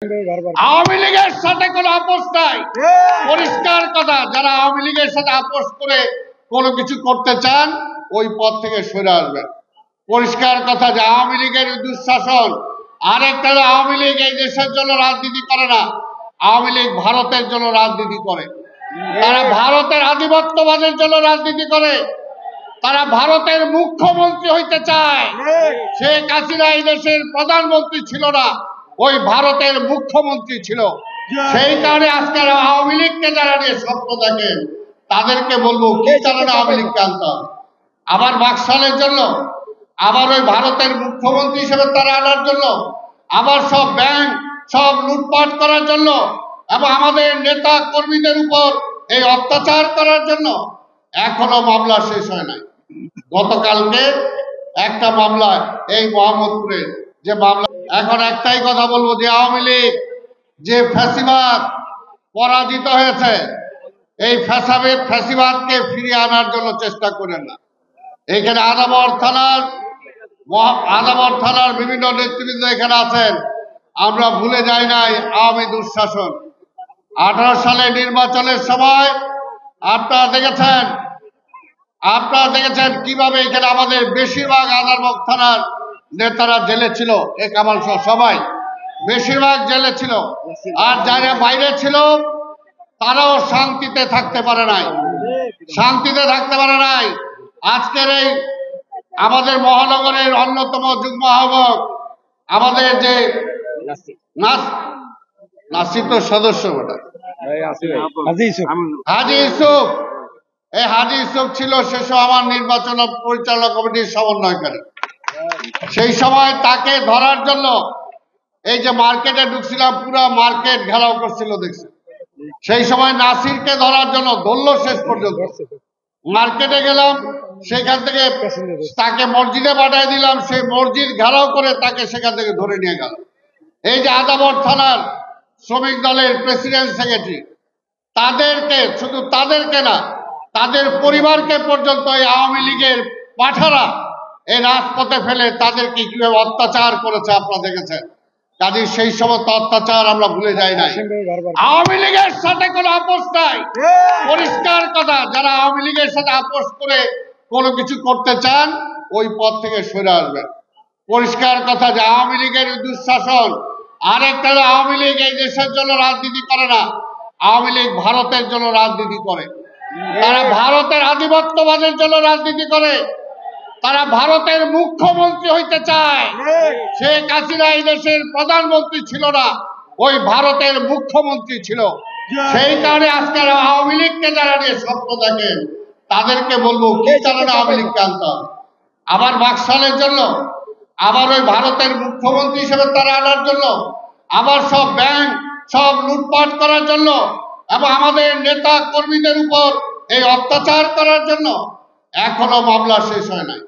আওয়ামী লীগের সাথে কোনো আপোষ নাই। পরিষ্কার কথা, যারা আওয়ামী লীগের সাথে আপোষ করে কোনো কিছু করতে চান ওই পথ থেকে সরে আসবেন। পরিষ্কার কথা যে আওয়ামী লীগের দুঃশাসন, আরেকটা আওয়ামী লীগ এই দেশের জন্য রাজনীতি করে না, আওয়ামী লীগ ভারতের জন্য রাজনীতি করে। তারা ভারতের আধিপত্যবাদের জন্য রাজনীতি করে। তারা ভারতের মুখ্যমন্ত্রী হইতে চায়। শেখ হাসিনা এই দেশের প্রধানমন্ত্রী ছিল না, ওই ভারতের মুখ্যমন্ত্রী ছিল। সেই কারণে আজকে আওয়ামী লীগকে যারা নিয়ে স্বপ্ন দেখেন তাদেরকে বলবো কি কারণে আওয়ামী লীগকে আনতে হবে? আবার বাকশালের জন্য, আবার ওই ভারতের মুখ্যমন্ত্রী হিসেবে তারা আনার জন্য, আবার সব ব্যাংক সব লুটপাট করার জন্য, এবং আমাদের নেতা কর্মীদের উপর এই অত্যাচার করার জন্য। এখনো মামলা শেষ হয় নাই। গতকালকে একটা মামলা এই মোহাম্মদপুরে যে মামলা, এখন একটাই কথা বলবো যে আওয়ামী লীগ যে ফ্যাসিবাদ পরাজিত হয়েছে, এই ফ্যাসিবাদকে ফিরিয়ে আনার জন্য চেষ্টা করেন না। এইখানে আদাবর থানার বিভিন্ন নেতৃবৃন্দ এখানে আছেন। আমরা ভুলে যাই নাই আওয়ামী দুঃশাসন। 18 সালে নির্বাচনের সময় আপনারা দেখেছেন কিভাবে এখানে আমাদের বেশিরভাগ আদাবর থানার নেতারা জেলে ছিল। এ কামাল সহ সবাই বেশিরভাগ জেলে ছিল, আর যারা বাইরে ছিল তারাও শান্তিতে থাকতে পারে নাই। আজকের এই আমাদের মহানগরের অন্যতম যুগ্ম আহ্বায়ক আমাদের যে নাসির তো সদস্য হাজি ইউসুফ, এই হাজি ইউসুফ ছিল শেষ আমার নির্বাচন পরিচালনা কমিটির সমন্বয়কারী। সেই সময় তাকে ধরার জন্য এই যে মার্কেটে ঢুকছিলাম, পুরো মার্কেট ঘেরাও করছিল দেখছি। সেই সময় নাসিরকে ধরার জন্য ধরল, শেষ পর্যন্ত মার্কেটে গেলাম, সেখান থেকে তাকে মসজিদে পাঠিয়ে দিলাম, সেই মসজিদ ঘেরাও করে তাকে সেখান থেকে ধরে নিয়ে গেল। এই যে আদাবর থানার শ্রমিক দলের প্রেসিডেন্ট সেক্রেটারি, তাদেরকে, শুধু তাদেরকে না, তাদের পরিবারকে পর্যন্ত এই আওয়ামী লীগের পাঠারা এই রাজপথে ফেলে তাদেরকে কিভাবে অত্যাচার করেছে আপনারা দেখেছেন। কাজে সেই সমস্ত অত্যাচার আমরা ভুলে যাই নাই। আওয়ামী লীগের সাথে কোনো আপোষ নাই। পরিষ্কার কথা, যারা আওয়ামী লীগের সাথে আপোষ করে কোনো কিছু করতে চান ওই পথ থেকে সরে আসবেন। পরিষ্কার কথা যে আওয়ামী লীগের দুঃশাসন, আরেকটা আওয়ামী লীগ এই দেশের জন্য রাজনীতি করে না, আওয়ামী লীগ ভারতের জন্য রাজনীতি করে। তারা ভারতের আধিপত্যবাদের জন্য রাজনীতি করে। তারা ভারতের মুখ্যমন্ত্রী হইতে চায়। শেখ হাসিনা এই দেশের প্রধানমন্ত্রী ছিল না, ওই ভারতের মুখ্যমন্ত্রী ছিল। সেই কারণে আজকে আওয়ামী লীগকে যারা নিয়ে স্বপ্ন দেখেন তাদেরকে বলবো কি কারণে আওয়ামী লীগকে আনতে হবে? আবার বাকশালের জন্য, আবার ওই ভারতের মুখ্যমন্ত্রী হিসেবে তারা আনার জন্য, আবার সব ব্যাংক সব লুটপাট করার জন্য, এবং আমাদের নেতা কর্মীদের উপর এই অত্যাচার করার জন্য। এখনো মামলা শেষ হয় নাই।